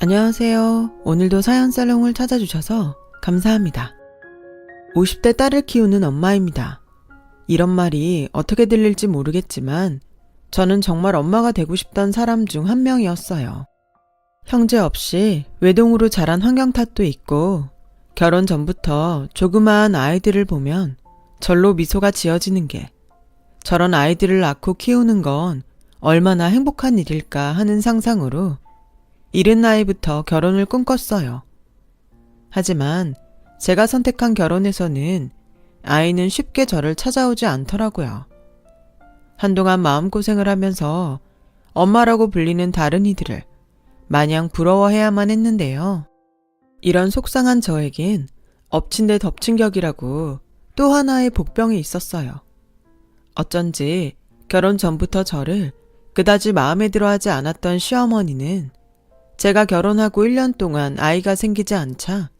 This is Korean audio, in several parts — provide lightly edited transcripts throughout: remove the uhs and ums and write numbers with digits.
안녕하세요. 오늘도 사연살롱을 찾아주셔서 감사합니다. 50대 딸을 키우는 엄마입니다. 이런 말이 어떻게 들릴지 모르겠지만 저는 정말 엄마가 되고 싶던 사람 중 한 명이었어요. 형제 없이 외동으로 자란 환경 탓도 있고 결혼 전부터 조그마한 아이들을 보면 절로 미소가 지어지는 게 저런 아이들을 낳고 키우는 건 얼마나 행복한 일일까 하는 상상으로 이른 나이부터 결혼을 꿈꿨어요. 하지만 제가 선택한 결혼에서는 아이는 쉽게 저를 찾아오지 않더라고요. 한동안 마음고생을 하면서 엄마라고 불리는 다른 이들을 마냥 부러워해야만 했는데요. 이런 속상한 저에겐 엎친 데 덮친 격이라고 또 하나의 복병이 있었어요. 어쩐지 결혼 전부터 저를 그다지 마음에 들어하지 않았던 시어머니는 제가 결혼하고 1년 동안 아이가 생기지 않자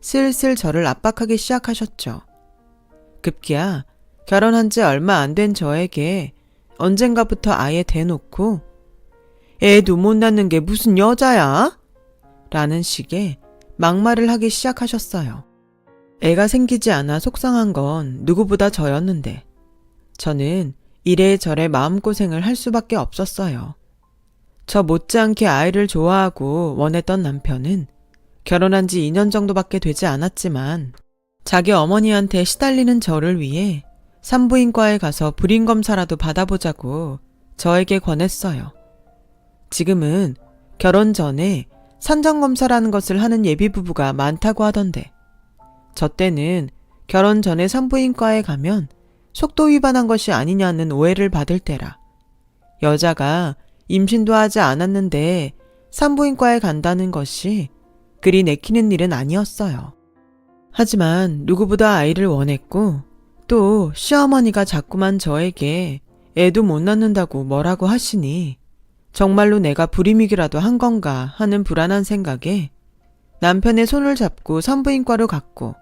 슬슬 저를 압박하기 시작하셨죠. 급기야 결혼한 지 얼마 안 된 저에게 언젠가부터 아예 대놓고 애도 못 낳는 게 무슨 여자야? 라는 식의 막말을 하기 시작하셨어요. 애가 생기지 않아 속상한 건 누구보다 저였는데 저는 이래저래 마음고생을 할 수밖에 없었어요. 저 못지않게 아이를 좋아하고 원했던 남편은 결혼한 지 2년 정도밖에 되지 않았지만 자기 어머니한테 시달리는 저를 위해 산부인과에 가서 불임검사라도 받아보자고 저에게 권했어요. 지금은 결혼 전에 산정검사라는 것을 하는 예비부부가 많다고 하던데 저 때는 결혼 전에 산부인과에 가면 속도 위반한 것이 아니냐는 오해를 받을 때라 여자가 임신도 하지 않았는데 산부인과에 간다는 것이 그리 내키는 일은 아니었어요. 하지만 누구보다 아이를 원했고 또 시어머니가 자꾸만 저에게 애도 못 낳는다고 뭐라고 하시니 정말로 내가 불임이기라도 한 건가 하는 불안한 생각에 남편의 손을 잡고 산부인과로 갔고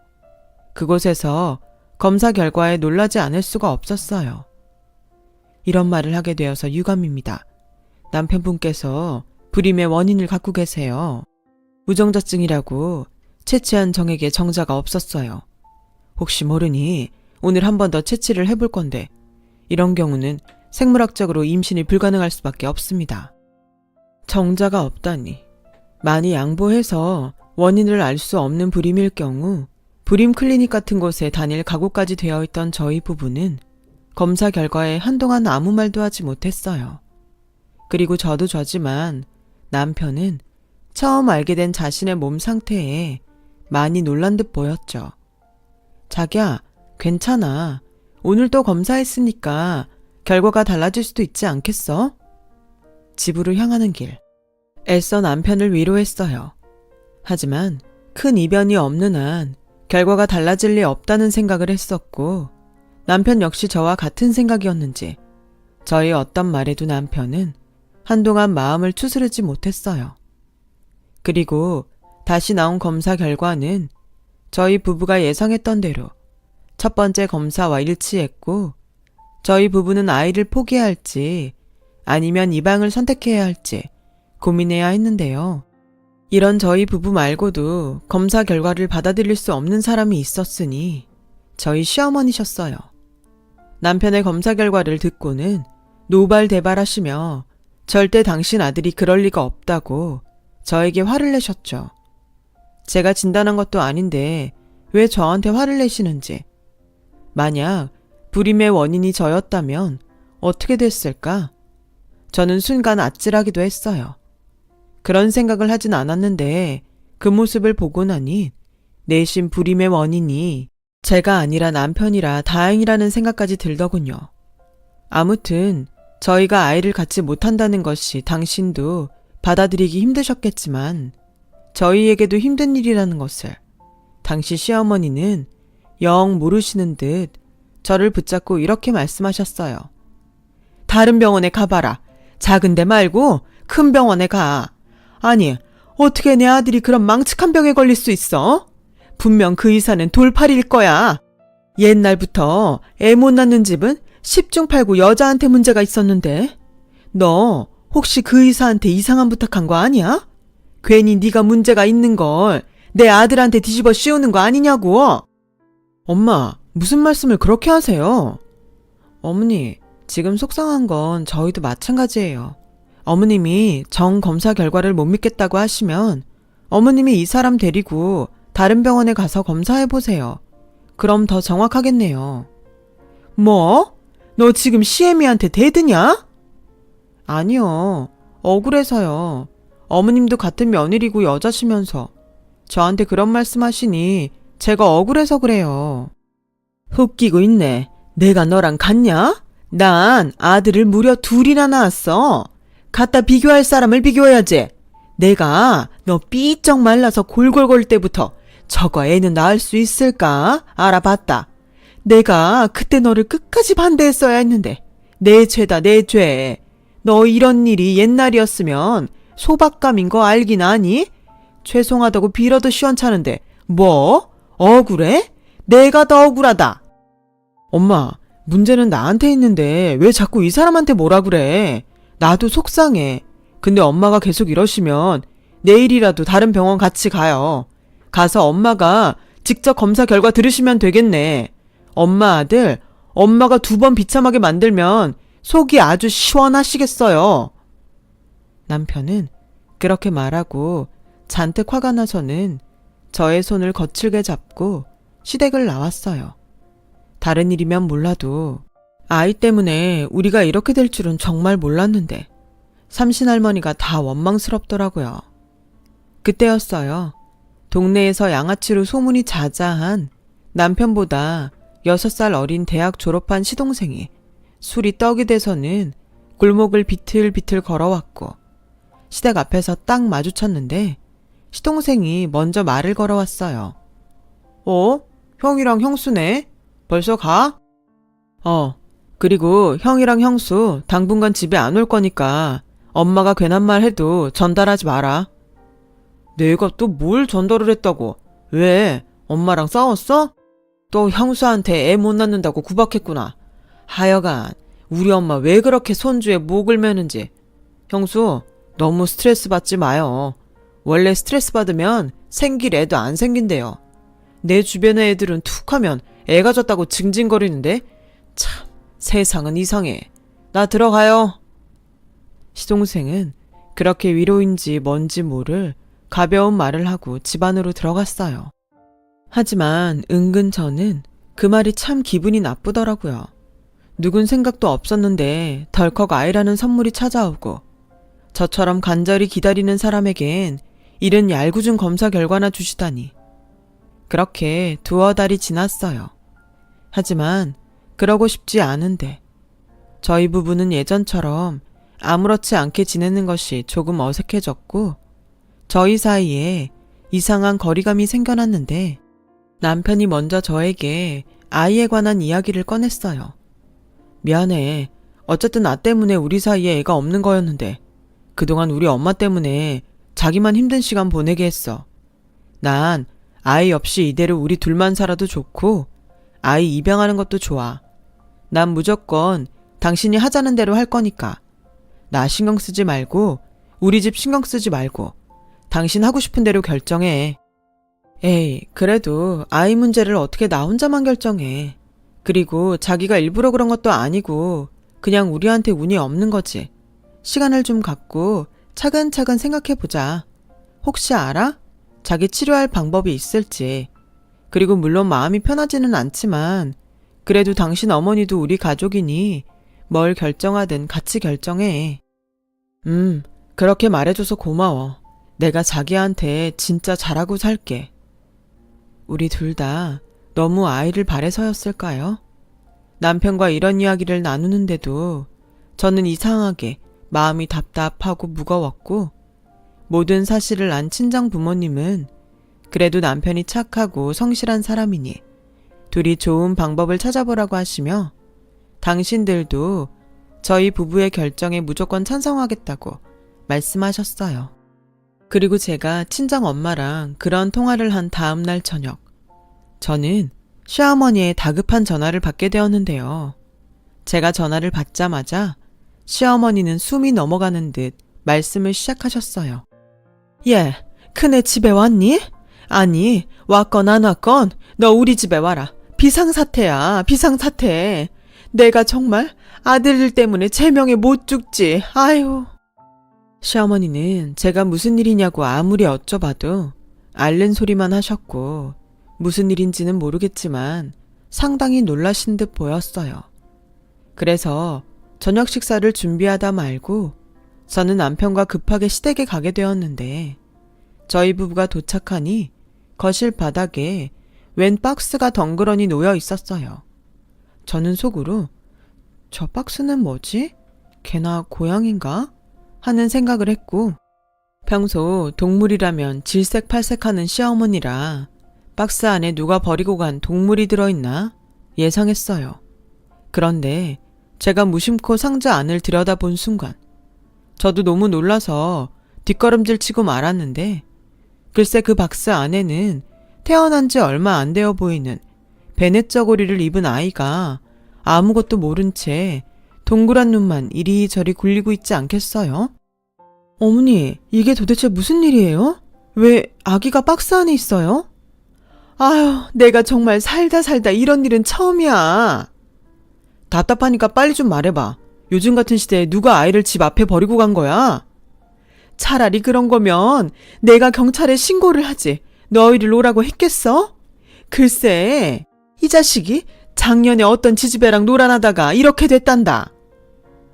그곳에서 검사 결과에 놀라지 않을 수가 없었어요. 이런 말을 하게 되어서 유감입니다. 남편분께서 불임의 원인을 갖고 계세요. 우정자증이라고 채취한 정액에 정자가 없었어요. 혹시 모르니 오늘 한 번 더 채취를 해볼 건데 이런 경우는 생물학적으로 임신이 불가능할 수밖에 없습니다. 정자가 없다니. 많이 양보해서 원인을 알 수 없는 불임일 경우 불임 클리닉 같은 곳에 다닐 각오까지 되어 있던 저희 부부는 검사 결과에 한동안 아무 말도 하지 못했어요. 그리고 저도 저지만 남편은 처음 알게 된 자신의 몸 상태에 많이 놀란 듯 보였죠. 자기야, 괜찮아. 오늘 또 검사했으니까 결과가 달라질 수도 있지 않겠어? 집으로 향하는 길. 애써 남편을 위로했어요. 하지만 큰 이변이 없는 한 결과가 달라질 리 없다는 생각을 했었고 남편 역시 저와 같은 생각이었는지 저의 어떤 말에도 남편은 한동안 마음을 추스르지 못했어요. 그리고 다시 나온 검사 결과는 저희 부부가 예상했던 대로 첫 번째 검사와 일치했고 저희 부부는 아이를 포기해야 할지 아니면 입양을 선택해야 할지 고민해야 했는데요. 이런 저희 부부 말고도 검사 결과를 받아들일 수 없는 사람이 있었으니 저희 시어머니셨어요. 남편의 검사 결과를 듣고는 노발대발하시며 절대 당신 아들이 그럴 리가 없다고 저에게 화를 내셨죠. 제가 진단한 것도 아닌데 왜 저한테 화를 내시는지. 만약 불임의 원인이 저였다면 어떻게 됐을까? 저는 순간 아찔하기도 했어요. 그런 생각을 하진 않았는데 그 모습을 보고 나니 내심 불임의 원인이 제가 아니라 남편이라 다행이라는 생각까지 들더군요. 아무튼 저희가 아이를 갖지 못한다는 것이 당신도 받아들이기 힘드셨겠지만 저희에게도 힘든 일이라는 것을 당시 시어머니는 영 모르시는 듯 저를 붙잡고 이렇게 말씀하셨어요. 다른 병원에 가봐라. 작은 데 말고 큰 병원에 가. 아니, 어떻게 내 아들이 그런 망측한 병에 걸릴 수 있어? 분명 그 의사는 돌팔이일 거야. 옛날부터 애 못 낳는 집은 10중 8구 여자한테 문제가 있었는데 너 혹시 그 의사한테 이상한 부탁한 거 아니야? 괜히 네가 문제가 있는 걸 내 아들한테 뒤집어 씌우는 거 아니냐고. 엄마, 무슨 말씀을 그렇게 하세요? 어머니, 지금 속상한 건 저희도 마찬가지예요. 어머님이 정 검사 결과를 못 믿겠다고 하시면 어머님이 이 사람 데리고 다른 병원에 가서 검사해보세요. 그럼 더 정확하겠네요. 뭐? 너 지금 시애미한테 대드냐? 아니요. 억울해서요. 어머님도 같은 며느리고 여자시면서 저한테 그런 말씀하시니 제가 억울해서 그래요. 웃기고 있네. 내가 너랑 같냐? 난 아들을 무려 둘이나 낳았어. 갖다 비교할 사람을 비교해야지. 내가 너 삐쩍 말라서 골골골 때부터 저거 애는 낳을 수 있을까 알아봤다. 내가 그때 너를 끝까지 반대했어야 했는데 내 죄다 내 죄. 너 이런 일이 옛날이었으면 소박감인 거 알긴 아니? 죄송하다고 빌어도 시원찮은데 뭐? 억울해? 내가 더 억울하다. 엄마, 문제는 나한테 있는데 왜 자꾸 이 사람한테 뭐라 그래? 나도 속상해. 근데 엄마가 계속 이러시면 내일이라도 다른 병원 같이 가요. 가서 엄마가 직접 검사 결과 들으시면 되겠네. 엄마 아들, 엄마가 2번 비참하게 만들면 속이 아주 시원하시겠어요. 남편은 그렇게 말하고 잔뜩 화가 나서는 저의 손을 거칠게 잡고 시댁을 나왔어요. 다른 일이면 몰라도 아이 때문에 우리가 이렇게 될 줄은 정말 몰랐는데 삼신할머니가 다 원망스럽더라고요. 그때였어요. 동네에서 양아치로 소문이 자자한 남편보다 6살 어린 대학 졸업한 시동생이 술이 떡이 돼서는 골목을 비틀비틀 걸어왔고 시댁 앞에서 딱 마주쳤는데 시동생이 먼저 말을 걸어왔어요. 형이랑 형수네? 벌써 가? 그리고 형이랑 형수 당분간 집에 안 올 거니까 엄마가 괜한 말 해도 전달하지 마라. 내가 또 뭘 전달을 했다고? 왜? 엄마랑 싸웠어? 또 형수한테 애 못 낳는다고 구박했구나. 하여간 우리 엄마 왜 그렇게 손주에 목을 매는지. 형수, 너무 스트레스 받지 마요. 원래 스트레스 받으면 생길 애도 안 생긴대요. 내 주변의 애들은 툭 하면 애가 졌다고 징징거리는데 참 세상은 이상해. 나 들어가요. 시동생은 그렇게 위로인지 뭔지 모를 가벼운 말을 하고 집 안으로 들어갔어요. 하지만 은근 저는 그 말이 참 기분이 나쁘더라고요. 누군 생각도 없었는데 덜컥 아이라는 선물이 찾아오고 저처럼 간절히 기다리는 사람에겐 이른 얄궂은 검사 결과나 주시다니. 그렇게 2달이 지났어요. 하지만 그러고 싶지 않은데 저희 부부는 예전처럼 아무렇지 않게 지내는 것이 조금 어색해졌고 저희 사이에 이상한 거리감이 생겨났는데 남편이 먼저 저에게 아이에 관한 이야기를 꺼냈어요. 미안해. 어쨌든 나 때문에 우리 사이에 애가 없는 거였는데 그동안 우리 엄마 때문에 자기만 힘든 시간 보내게 했어. 난 아이 없이 이대로 우리 둘만 살아도 좋고 아이 입양하는 것도 좋아. 난 무조건 당신이 하자는 대로 할 거니까. 나 신경 쓰지 말고 우리 집 신경 쓰지 말고 당신 하고 싶은 대로 결정해. 에이, 그래도 아이 문제를 어떻게 나 혼자만 결정해. 그리고 자기가 일부러 그런 것도 아니고 그냥 우리한테 운이 없는 거지. 시간을 좀 갖고 차근차근 생각해보자. 혹시 알아? 자기 치료할 방법이 있을지. 그리고 물론 마음이 편하지는 않지만 그래도 당신 어머니도 우리 가족이니 뭘 결정하든 같이 결정해. 그렇게 말해줘서 고마워. 내가 자기한테 진짜 잘하고 살게. 우리 둘 다 너무 아이를 바래서였을까요? 남편과 이런 이야기를 나누는데도 저는 이상하게 마음이 답답하고 무거웠고 모든 사실을 안 친정 부모님은 그래도 남편이 착하고 성실한 사람이니 둘이 좋은 방법을 찾아보라고 하시며 당신들도 저희 부부의 결정에 무조건 찬성하겠다고 말씀하셨어요. 그리고 제가 친정 엄마랑 그런 통화를 한 다음 날 저녁 저는 시어머니의 다급한 전화를 받게 되었는데요. 제가 전화를 받자마자 시어머니는 숨이 넘어가는 듯 말씀을 시작하셨어요. 예, 큰애 집에 왔니? 아니, 왔건 안 왔건 너 우리 집에 와라. 비상사태야, 비상사태. 내가 정말 아들들 때문에 제명에 못 죽지. 아유. 시어머니는 제가 무슨 일이냐고 아무리 여쭤봐도 앓는 소리만 하셨고 무슨 일인지는 모르겠지만 상당히 놀라신 듯 보였어요. 그래서 저녁 식사를 준비하다 말고 저는 남편과 급하게 시댁에 가게 되었는데 저희 부부가 도착하니 거실 바닥에 웬 박스가 덩그러니 놓여 있었어요. 저는 속으로 저 박스는 뭐지? 개나 고양인가? 하는 생각을 했고 평소 동물이라면 질색팔색하는 시어머니라 박스 안에 누가 버리고 간 동물이 들어있나 예상했어요. 그런데 제가 무심코 상자 안을 들여다본 순간 저도 너무 놀라서 뒷걸음질 치고 말았는데 글쎄 그 박스 안에는 태어난 지 얼마 안 되어 보이는 베넷 저고리를 입은 아이가 아무것도 모른 채 동그란 눈만 이리저리 굴리고 있지 않겠어요? 어머니, 이게 도대체 무슨 일이에요? 왜 아기가 박스 안에 있어요? 아휴, 내가 정말 살다 이런 일은 처음이야. 답답하니까 빨리 좀 말해봐. 요즘 같은 시대에 누가 아이를 집 앞에 버리고 간 거야? 차라리 그런 거면 내가 경찰에 신고를 하지. 너희를 오라고 했겠어? 글쎄, 이 자식이 작년에 어떤 지지배랑 놀아나다가 이렇게 됐단다.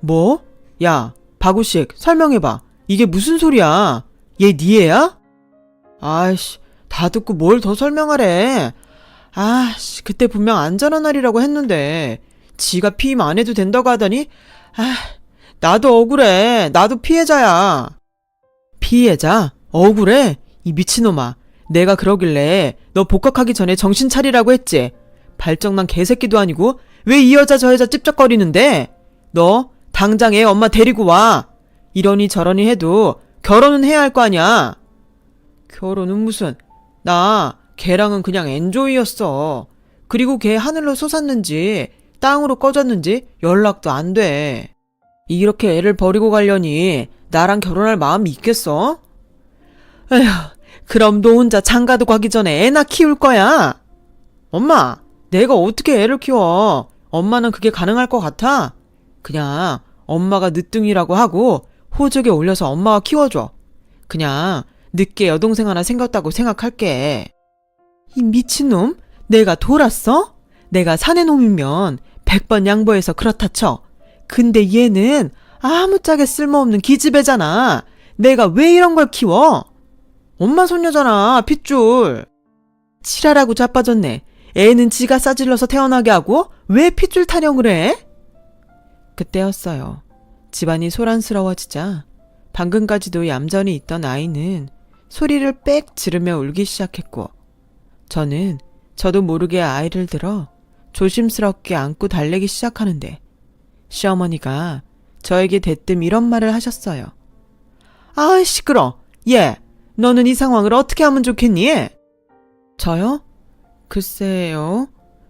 뭐? 야, 박우식 설명해봐. 이게 무슨 소리야? 얘 니 애야? 아이씨, 다 듣고 뭘 더 설명하래. 아씨, 그때 분명 안전한 날이라고 했는데 지가 피임 안 해도 된다고 하더니 나도 억울해. 나도 피해자야. 피해자? 억울해? 이 미친놈아. 내가 그러길래 너 복학하기 전에 정신 차리라고 했지. 발정난 개새끼도 아니고 왜 이 여자 저 여자 찝쩍거리는데? 너 당장 애 엄마 데리고 와. 이러니 저러니 해도 결혼은 해야 할 거 아니야. 결혼은 무슨. 나 걔랑은 그냥 엔조이였어. 그리고 걔 하늘로 솟았는지 땅으로 꺼졌는지 연락도 안 돼. 이렇게 애를 버리고 가려니 나랑 결혼할 마음이 있겠어? 에휴, 그럼 너 혼자 장가도 가기 전에 애나 키울 거야? 엄마, 내가 어떻게 애를 키워? 엄마는 그게 가능할 것 같아? 그냥 엄마가 늦둥이라고 하고 호적에 올려서 엄마가 키워줘. 그냥 늦게 여동생 하나 생겼다고 생각할게. 이 미친놈? 내가 돌았어? 내가 사내놈이면 100번 양보해서 그렇다 쳐. 근데 얘는 아무짝에 쓸모없는 기집애잖아. 내가 왜 이런 걸 키워? 엄마 손녀잖아, 핏줄. 치라라고 자빠졌네. 애는 지가 싸질러서 태어나게 하고 왜 핏줄 타령을 해? 그때였어요. 집안이 소란스러워지자 방금까지도 얌전히 있던 아이는 소리를 빽 지르며 울기 시작했고 저도 모르게 아이를 들어 조심스럽게 안고 달래기 시작하는데 시어머니가 저에게 대뜸 이런 말을 하셨어요. 아, 시끄러. 얘, 너는 이 상황을 어떻게 하면 좋겠니? 저요? 글쎄요.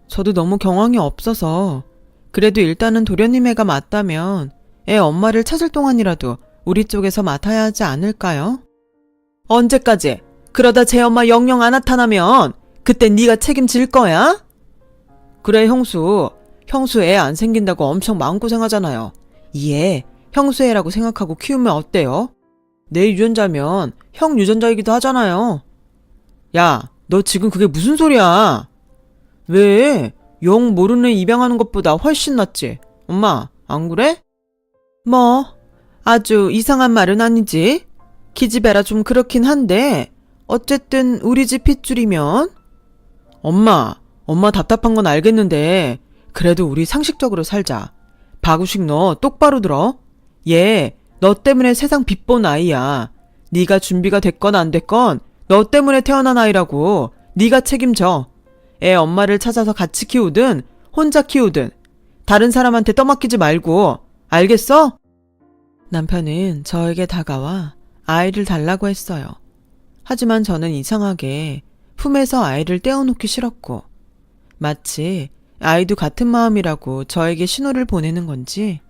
저도 너무 경황이 없어서 그래도 일단은 도련님 애가 맞다면 애 엄마를 찾을 동안이라도 우리 쪽에서 맡아야 하지 않을까요? 언제까지? 그러다 제 엄마 영영 안 나타나면 그때 네가 책임질 거야? 그래, 형수 애 안 생긴다고 엄청 마음고생하잖아요. 이 애 형수 애라고 생각하고 키우면 어때요? 내 유전자면 형 유전자이기도 하잖아요. 야, 너 지금 그게 무슨 소리야? 왜? 영 모르는 애 입양하는 것보다 훨씬 낫지. 엄마, 안 그래? 뭐 아주 이상한 말은 아니지. 기집애라 좀 그렇긴 한데 어쨌든 우리 집 핏줄이면. 엄마 답답한 건 알겠는데 그래도 우리 상식적으로 살자. 박우식 너 똑바로 들어. 얘 너 때문에 세상 빚본 아이야. 네가 준비가 됐건 안 됐건 너 때문에 태어난 아이라고. 네가 책임져. 애 엄마를 찾아서 같이 키우든 혼자 키우든 다른 사람한테 떠맡기지 말고. 알겠어? 남편은 저에게 다가와 아이를 달라고 했어요. 하지만 저는 이상하게 품에서 아이를 떼어놓기 싫었고 마치 아이도 같은 마음이라고 저에게 신호를 보내는 건지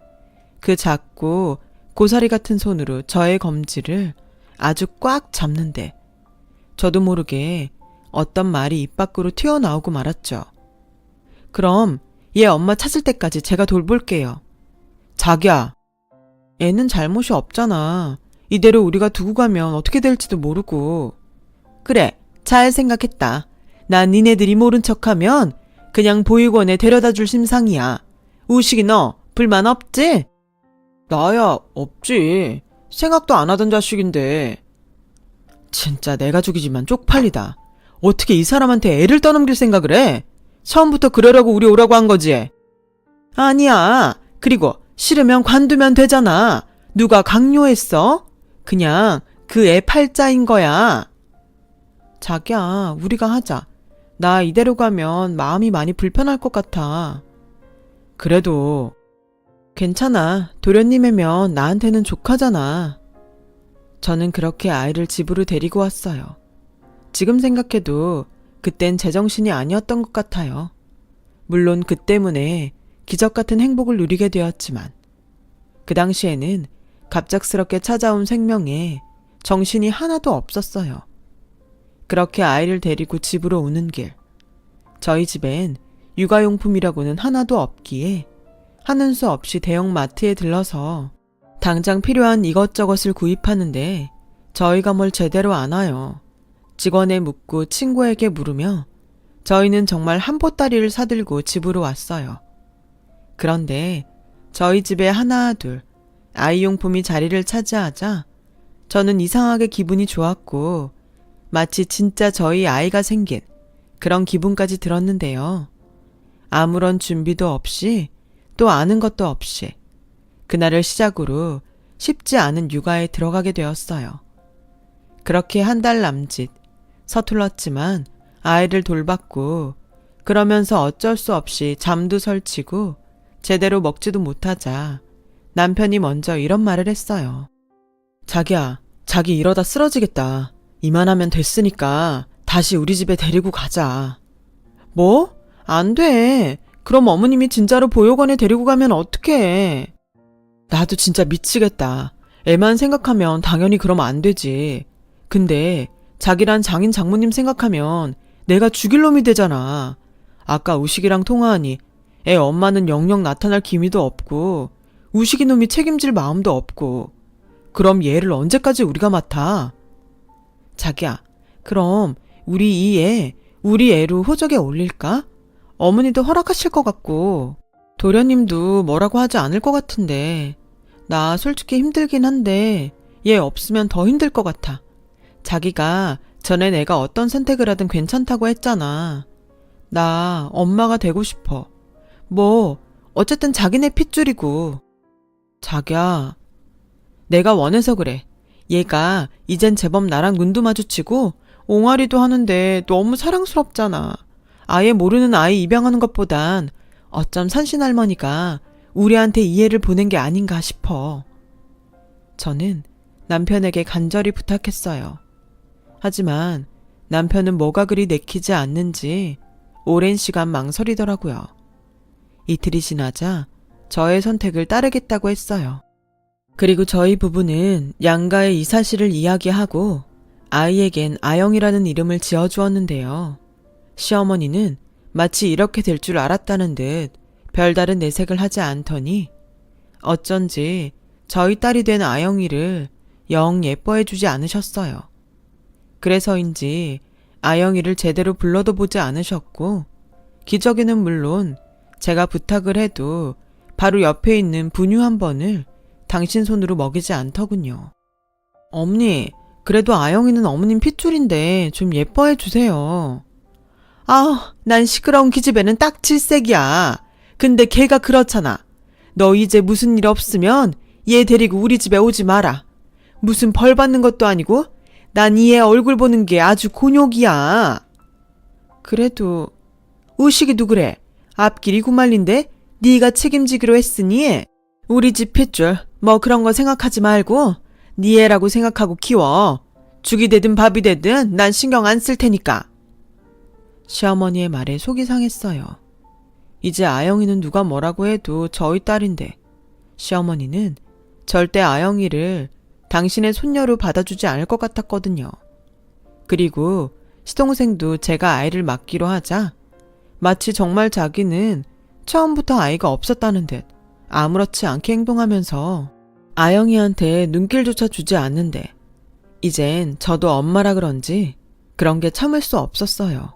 그 작고 고사리 같은 손으로 저의 검지를 아주 꽉 잡는데 저도 모르게 어떤 말이 입 밖으로 튀어나오고 말았죠. 그럼 얘 엄마 찾을 때까지 제가 돌볼게요. 자기야, 애는 잘못이 없잖아. 이대로 우리가 두고 가면 어떻게 될지도 모르고. 그래, 잘 생각했다. 난 니네들이 모른 척하면 그냥 보육원에 데려다 줄 심상이야. 우식이 너 불만 없지? 나야 없지. 생각도 안 하던 자식인데. 진짜 내가 죽이지만 쪽팔리다. 어떻게 이 사람한테 애를 떠넘길 생각을 해? 처음부터 그러려고 우리 오라고 한 거지? 아니야. 그리고 싫으면 관두면 되잖아. 누가 강요했어? 그냥 그 애 팔자인 거야. 자기야, 우리가 하자. 나 이대로 가면 마음이 많이 불편할 것 같아. 그래도 괜찮아. 도련님이면 나한테는 조카잖아. 저는 그렇게 아이를 집으로 데리고 왔어요. 지금 생각해도 그땐 제정신이 아니었던 것 같아요. 물론 그 때문에 기적 같은 행복을 누리게 되었지만 그 당시에는 갑작스럽게 찾아온 생명에 정신이 하나도 없었어요. 그렇게 아이를 데리고 집으로 오는 길, 저희 집엔 육아용품이라고는 하나도 없기에 하는 수 없이 대형 마트에 들러서 당장 필요한 이것저것을 구입하는데 저희가 뭘 제대로 안 와요. 직원에 묻고 친구에게 물으며 저희는 정말 한 보따리를 사들고 집으로 왔어요. 그런데 저희 집에 하나 둘 아이용품이 자리를 차지하자 저는 이상하게 기분이 좋았고 마치 진짜 저희 아이가 생긴 그런 기분까지 들었는데요. 아무런 준비도 없이 또 아는 것도 없이 그날을 시작으로 쉽지 않은 육아에 들어가게 되었어요. 그렇게 한 달 남짓 서툴렀지만 아이를 돌봤고 그러면서 어쩔 수 없이 잠도 설치고 제대로 먹지도 못하자 남편이 먼저 이런 말을 했어요. 자기야, 자기 이러다 쓰러지겠다. 이만하면 됐으니까 다시 우리 집에 데리고 가자. 뭐? 안 돼. 그럼 어머님이 진짜로 보육원에 데리고 가면 어떡해. 나도 진짜 미치겠다. 애만 생각하면 당연히 그러면 안 되지. 근데 자기란 장인 장모님 생각하면 내가 죽일 놈이 되잖아. 아까 우식이랑 통화하니 애 엄마는 영영 나타날 기미도 없고 우식이 놈이 책임질 마음도 없고 그럼 얘를 언제까지 우리가 맡아? 자기야, 그럼 우리 이 애 우리 애로 호적에 올릴까? 어머니도 허락하실 것 같고 도련님도 뭐라고 하지 않을 것 같은데 나 솔직히 힘들긴 한데 얘 없으면 더 힘들 것 같아. 자기가 전에 내가 어떤 선택을 하든 괜찮다고 했잖아. 나 엄마가 되고 싶어. 뭐 어쨌든 자기네 핏줄이고. 자기야, 내가 원해서 그래. 얘가 이젠 제법 나랑 눈도 마주치고 옹알이도 하는데 너무 사랑스럽잖아. 아예 모르는 아이 입양하는 것보단 어쩜 산신할머니가 우리한테 이해를 보낸 게 아닌가 싶어. 저는 남편에게 간절히 부탁했어요. 하지만 남편은 뭐가 그리 내키지 않는지 오랜 시간 망설이더라고요. 이틀이 지나자 저의 선택을 따르겠다고 했어요. 그리고 저희 부부는 양가의 이 사실을 이야기하고 아이에겐 아영이라는 이름을 지어주었는데요. 시어머니는 마치 이렇게 될 줄 알았다는 듯 별다른 내색을 하지 않더니 어쩐지 저희 딸이 된 아영이를 영 예뻐해주지 않으셨어요. 그래서인지 아영이를 제대로 불러도 보지 않으셨고 기저귀는 물론 제가 부탁을 해도 바로 옆에 있는 분유 한 번을 당신 손으로 먹이지 않더군요. 어머니, 그래도 아영이는 어머님 핏줄인데 좀 예뻐해 주세요. 아, 난 시끄러운 기집애는 딱 질색이야. 근데 걔가 그렇잖아. 너 이제 무슨 일 없으면 얘 데리고 우리 집에 오지 마라. 무슨 벌 받는 것도 아니고 난 이 애 얼굴 보는 게 아주 곤욕이야. 그래도 우식이도 그래. 앞길이 구말린데 네가 책임지기로 했으니 우리 집 핏줄 뭐 그런 거 생각하지 말고 네 애라고 생각하고 키워. 죽이 되든 밥이 되든 난 신경 안 쓸 테니까. 시어머니의 말에 속이 상했어요. 이제 아영이는 누가 뭐라고 해도 저희 딸인데 시어머니는 절대 아영이를 당신의 손녀로 받아주지 않을 것 같았거든요. 그리고 시동생도 제가 아이를 맡기로 하자 마치 정말 자기는 처음부터 아이가 없었다는 듯 아무렇지 않게 행동하면서 아영이한테 눈길조차 주지 않는데 이젠 저도 엄마라 그런지 그런 게 참을 수 없었어요.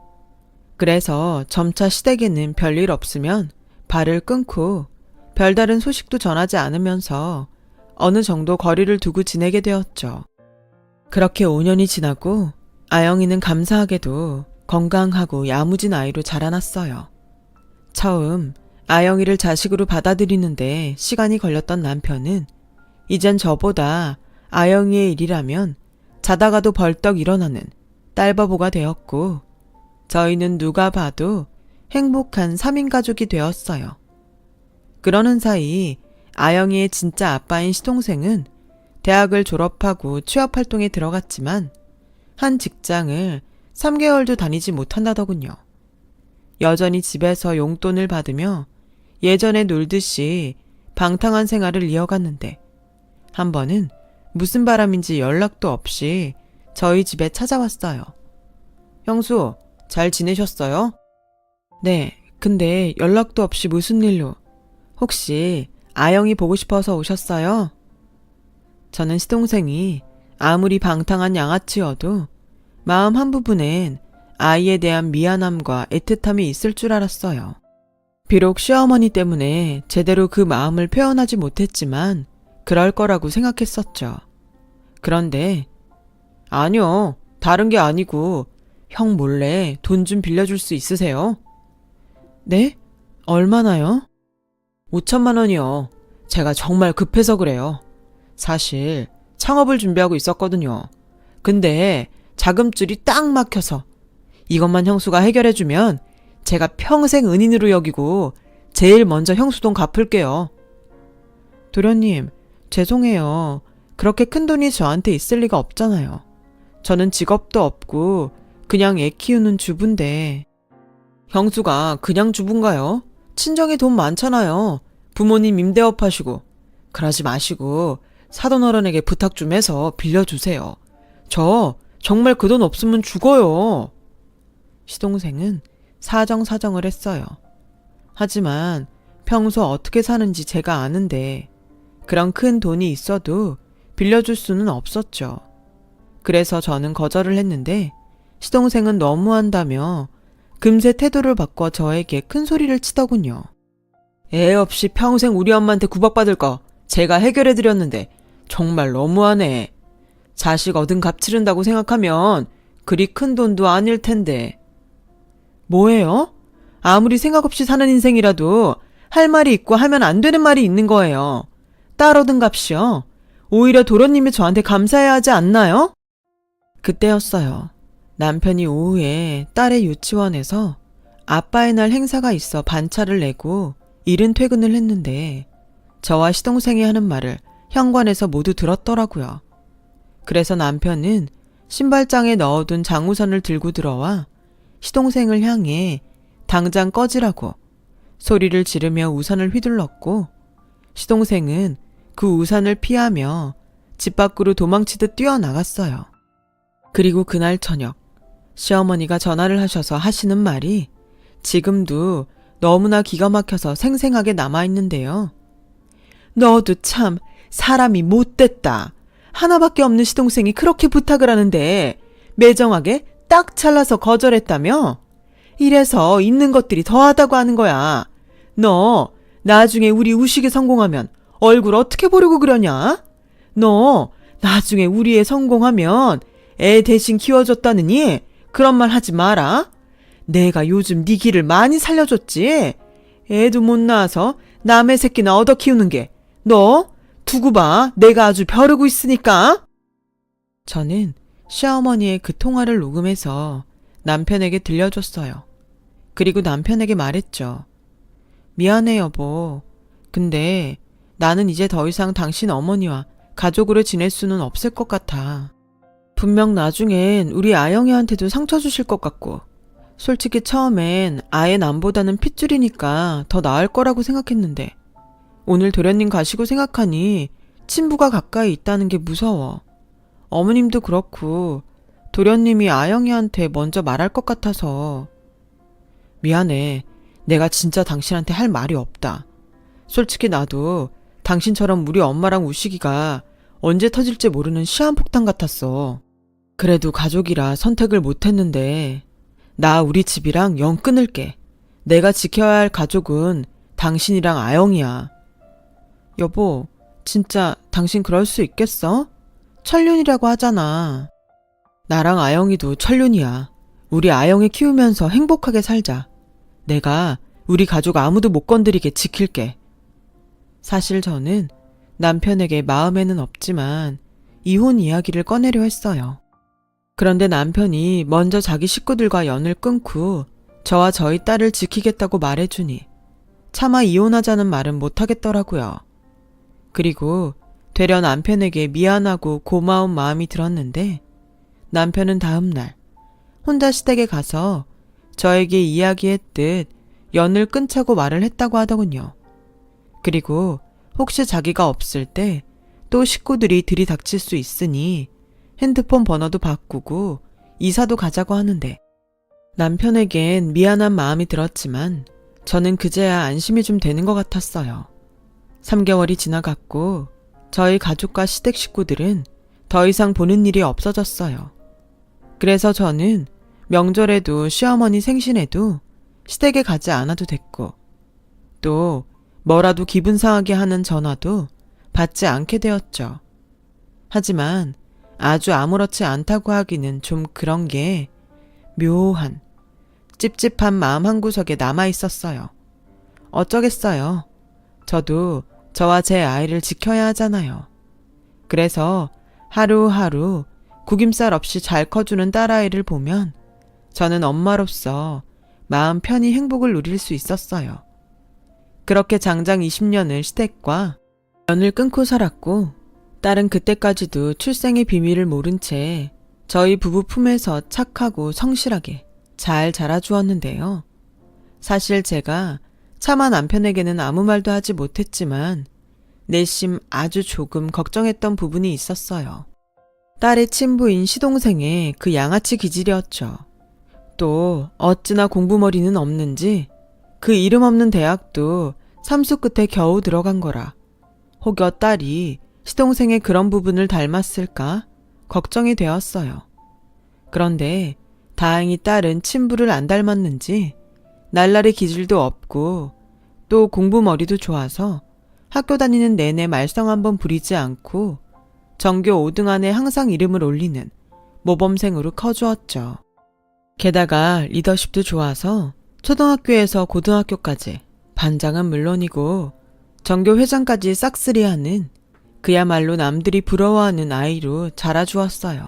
그래서 점차 시댁에는 별일 없으면 발을 끊고 별다른 소식도 전하지 않으면서 어느 정도 거리를 두고 지내게 되었죠. 그렇게 5년이 지나고 아영이는 감사하게도 건강하고 야무진 아이로 자라났어요. 처음 아영이를 자식으로 받아들이는데 시간이 걸렸던 남편은 이젠 저보다 아영이의 일이라면 자다가도 벌떡 일어나는 딸바보가 되었고 저희는 누가 봐도 행복한 3인 가족이 되었어요. 그러는 사이 아영이의 진짜 아빠인 시동생은 대학을 졸업하고 취업활동에 들어갔지만 한 직장을 3개월도 다니지 못한다더군요. 여전히 집에서 용돈을 받으며 예전에 놀듯이 방탕한 생활을 이어갔는데 한 번은 무슨 바람인지 연락도 없이 저희 집에 찾아왔어요. 형수, 잘 지내셨어요? 네, 근데 연락도 없이 무슨 일로? 혹시 아영이 보고 싶어서 오셨어요? 저는 시동생이 아무리 방탕한 양아치여도 마음 한 부분엔 아이에 대한 미안함과 애틋함이 있을 줄 알았어요. 비록 시어머니 때문에 제대로 그 마음을 표현하지 못했지만 그럴 거라고 생각했었죠. 그런데 아니요, 다른 게 아니고 형 몰래 돈 좀 빌려줄 수 있으세요? 네? 얼마나요? 5천만 원이요. 제가 정말 급해서 그래요. 사실 창업을 준비하고 있었거든요. 근데 자금줄이 딱 막혀서 이것만 형수가 해결해주면 제가 평생 은인으로 여기고 제일 먼저 형수 돈 갚을게요. 도련님, 죄송해요. 그렇게 큰 돈이 저한테 있을 리가 없잖아요. 저는 직업도 없고 그냥 애 키우는 주부인데. 형수가 그냥 주부인가요? 친정에 돈 많잖아요. 부모님 임대업 하시고. 그러지 마시고 사돈 어른에게 부탁 좀 해서 빌려주세요. 저 정말 그 돈 없으면 죽어요. 시동생은 사정사정을 했어요. 하지만 평소 어떻게 사는지 제가 아는데 그런 큰 돈이 있어도 빌려줄 수는 없었죠. 그래서 저는 거절을 했는데 시동생은 너무한다며 금세 태도를 바꿔 저에게 큰 소리를 치더군요. 애 없이 평생 우리 엄마한테 구박받을 거 제가 해결해드렸는데 정말 너무하네. 자식 얻은 값 치른다고 생각하면 그리 큰 돈도 아닐 텐데. 뭐예요? 아무리 생각 없이 사는 인생이라도 할 말이 있고 하면 안 되는 말이 있는 거예요. 딸 얻은 값이요. 오히려 도련님이 저한테 감사해야 하지 않나요? 그때였어요. 남편이 오후에 딸의 유치원에서 아빠의 날 행사가 있어 반차를 내고 이른 퇴근을 했는데 저와 시동생이 하는 말을 현관에서 모두 들었더라고요. 그래서 남편은 신발장에 넣어둔 장우산을 들고 들어와 시동생을 향해 당장 꺼지라고 소리를 지르며 우산을 휘둘렀고 시동생은 그 우산을 피하며 집 밖으로 도망치듯 뛰어나갔어요. 그리고 그날 저녁 시어머니가 전화를 하셔서 하시는 말이 지금도 너무나 기가 막혀서 생생하게 남아있는데요. 너도 참 사람이 못됐다. 하나밖에 없는 시동생이 그렇게 부탁을 하는데 매정하게 딱 잘라서 거절했다며? 이래서 있는 것들이 더하다고 하는 거야. 너 나중에 우리 우식이 성공하면 얼굴 어떻게 보려고 그러냐? 너 나중에 우리 애 성공하면 애 대신 키워줬다느니 그런 말 하지 마라. 내가 요즘 네 길을 많이 살려줬지. 애도 못 낳아서 남의 새끼나 얻어 키우는 게 너 두고 봐. 내가 아주 벼르고 있으니까. 저는 시어머니의 그 통화를 녹음해서 남편에게 들려줬어요. 그리고 남편에게 말했죠. 미안해 여보. 근데 나는 이제 더 이상 당신 어머니와 가족으로 지낼 수는 없을 것 같아. 분명 나중엔 우리 아영이한테도 상처 주실 것 같고 솔직히 처음엔 아예 남보다는 핏줄이니까 더 나을 거라고 생각했는데 오늘 도련님 가시고 생각하니 친부가 가까이 있다는 게 무서워. 어머님도 그렇고 도련님이 아영이한테 먼저 말할 것 같아서. 미안해. 내가 진짜 당신한테 할 말이 없다. 솔직히 나도 당신처럼 우리 엄마랑 우식이가 언제 터질지 모르는 시한폭탄 같았어. 그래도 가족이라 선택을 못했는데 나 우리 집이랑 영 끊을게. 내가 지켜야 할 가족은 당신이랑 아영이야. 여보, 진짜 당신 그럴 수 있겠어? 천륜이라고 하잖아. 나랑 아영이도 천륜이야. 우리 아영이 키우면서 행복하게 살자. 내가 우리 가족 아무도 못 건드리게 지킬게. 사실 저는 남편에게 마음에는 없지만 이혼 이야기를 꺼내려 했어요. 그런데 남편이 먼저 자기 식구들과 연을 끊고 저와 저희 딸을 지키겠다고 말해주니 차마 이혼하자는 말은 못하겠더라고요. 그리고 되려 남편에게 미안하고 고마운 마음이 들었는데 남편은 다음날 혼자 시댁에 가서 저에게 이야기했듯 연을 끊자고 말을 했다고 하더군요. 그리고 혹시 자기가 없을 때 또 식구들이 들이닥칠 수 있으니 핸드폰 번호도 바꾸고 이사도 가자고 하는데 남편에겐 미안한 마음이 들었지만 저는 그제야 안심이 좀 되는 것 같았어요. 3개월이 지나갔고 저희 가족과 시댁 식구들은 더 이상 보는 일이 없어졌어요. 그래서 저는 명절에도 시어머니 생신에도 시댁에 가지 않아도 됐고 또 뭐라도 기분 상하게 하는 전화도 받지 않게 되었죠. 하지만 아주 아무렇지 않다고 하기는 좀 그런 게 묘한 찝찝한 마음 한구석에 남아 있었어요. 어쩌겠어요. 저도 저와 제 아이를 지켜야 하잖아요. 그래서 하루하루 구김살 없이 잘 커주는 딸아이를 보면 저는 엄마로서 마음 편히 행복을 누릴 수 있었어요. 그렇게 장장 20년을 시댁과 연을 끊고 살았고 딸은 그때까지도 출생의 비밀을 모른 채 저희 부부 품에서 착하고 성실하게 잘 자라주었는데요. 사실 제가 차마 남편에게는 아무 말도 하지 못했지만 내심 아주 조금 걱정했던 부분이 있었어요. 딸의 친부인 시동생의 그 양아치 기질이었죠. 또 어찌나 공부머리는 없는지 그 이름 없는 대학도 삼수 끝에 겨우 들어간 거라 혹여 딸이 시동생의 그런 부분을 닮았을까 걱정이 되었어요. 그런데 다행히 딸은 친부를 안 닮았는지 날라리 기질도 없고 또 공부머리도 좋아서 학교 다니는 내내 말썽 한번 부리지 않고 전교 5등 안에 항상 이름을 올리는 모범생으로 커주었죠. 게다가 리더십도 좋아서 초등학교에서 고등학교까지 반장은 물론이고 전교 회장까지 싹쓸이하는 그야말로 남들이 부러워하는 아이로 자라주었어요.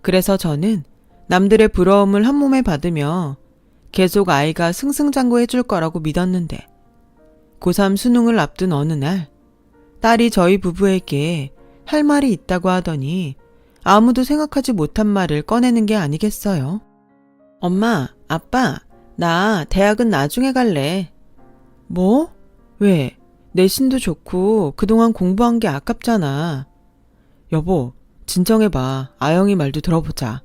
그래서 저는 남들의 부러움을 한 몸에 받으며 계속 아이가 승승장구해줄 거라고 믿었는데 고3 수능을 앞둔 어느 날 딸이 저희 부부에게 할 말이 있다고 하더니 아무도 생각하지 못한 말을 꺼내는 게 아니겠어요? 엄마, 아빠, 나 대학은 나중에 갈래. 뭐? 왜? 내신도 좋고 그동안 공부한 게 아깝잖아. 여보, 진정해봐. 아영이 말도 들어보자.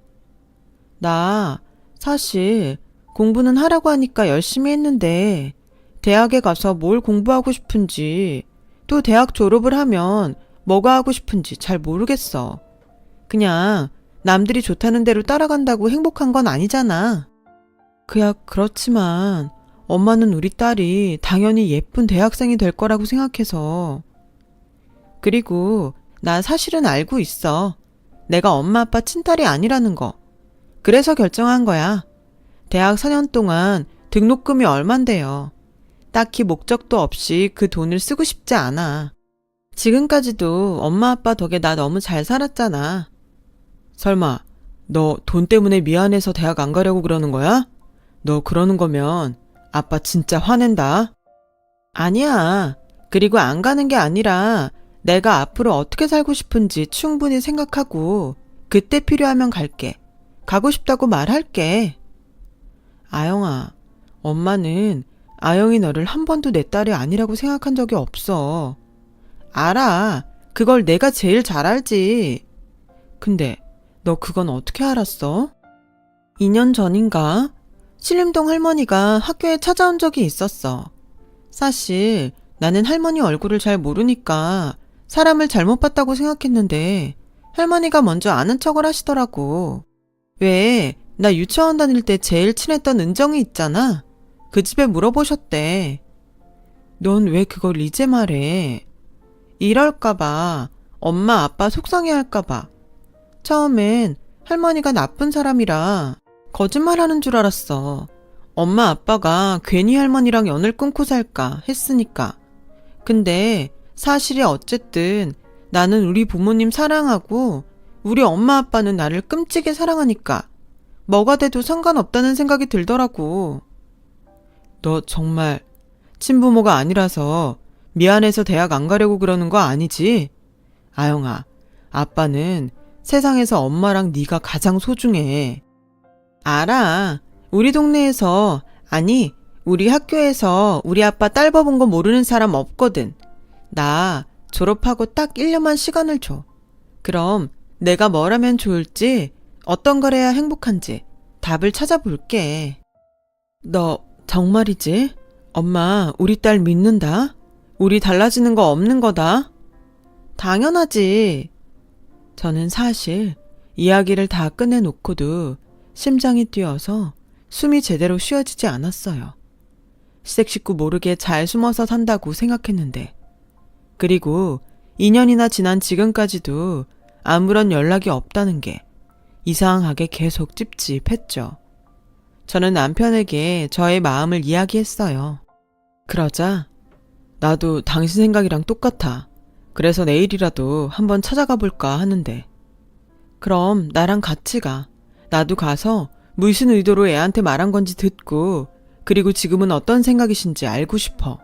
나 사실 공부는 하라고 하니까 열심히 했는데 대학에 가서 뭘 공부하고 싶은지 또 대학 졸업을 하면 뭐가 하고 싶은지 잘 모르겠어. 그냥 남들이 좋다는 대로 따라간다고 행복한 건 아니잖아. 그야 그렇지만 엄마는 우리 딸이 당연히 예쁜 대학생이 될 거라고 생각해서. 그리고 나 사실은 알고 있어. 내가 엄마 아빠 친딸이 아니라는 거. 그래서 결정한 거야. 대학 4년 동안 등록금이 얼만데요. 딱히 목적도 없이 그 돈을 쓰고 싶지 않아. 지금까지도 엄마 아빠 덕에 나 너무 잘 살았잖아. 설마 너 돈 때문에 미안해서 대학 안 가려고 그러는 거야? 너 그러는 거면 아빠 진짜 화낸다. 아니야. 그리고 안 가는 게 아니라 내가 앞으로 어떻게 살고 싶은지 충분히 생각하고 그때 필요하면 갈게. 가고 싶다고 말할게. 아영아, 엄마는 아영이 너를 한 번도 내 딸이 아니라고 생각한 적이 없어. 알아. 그걸 내가 제일 잘 알지. 근데 너 그건 어떻게 알았어? 2년 전인가? 신림동 할머니가 학교에 찾아온 적이 있었어. 사실 나는 할머니 얼굴을 잘 모르니까 사람을 잘못 봤다고 생각했는데 할머니가 먼저 아는 척을 하시더라고. 왜, 나 유치원 다닐 때 제일 친했던 은정이 있잖아. 그 집에 물어보셨대. 넌 왜 그걸 이제 말해? 이럴까봐, 엄마 아빠 속상해할까봐. 처음엔 할머니가 나쁜 사람이라 거짓말하는 줄 알았어. 엄마 아빠가 괜히 할머니랑 연을 끊고 살까 했으니까. 근데 사실이 어쨌든 나는 우리 부모님 사랑하고 우리 엄마 아빠는 나를 끔찍이 사랑하니까 뭐가 돼도 상관없다는 생각이 들더라고. 너 정말 친부모가 아니라서 미안해서 대학 안 가려고 그러는 거 아니지? 아영아, 아빠는 세상에서 엄마랑 네가 가장 소중해. 알아. 우리 동네에서, 아니, 우리 학교에서 우리 아빠 딸 버본 거 모르는 사람 없거든. 나 졸업하고 딱 1년만 시간을 줘. 그럼 내가 뭘 하면 좋을지, 어떤 걸 해야 행복한지 답을 찾아볼게. 너 정말이지? 엄마, 우리 딸 믿는다? 우리 달라지는 거 없는 거다? 당연하지. 저는 사실 이야기를 다 끝내놓고도 심장이 뛰어서 숨이 제대로 쉬어지지 않았어요. 시댁 식구 모르게 잘 숨어서 산다고 생각했는데, 그리고 2년이나 지난 지금까지도 아무런 연락이 없다는 게 이상하게 계속 찝찝했죠. 저는 남편에게 저의 마음을 이야기했어요. 그러자 나도 당신 생각이랑 똑같아. 그래서 내일이라도 한번 찾아가 볼까 하는데. 그럼 나랑 같이 가. 나도 가서 무슨 의도로 애한테 말한 건지 듣고, 그리고 지금은 어떤 생각이신지 알고 싶어.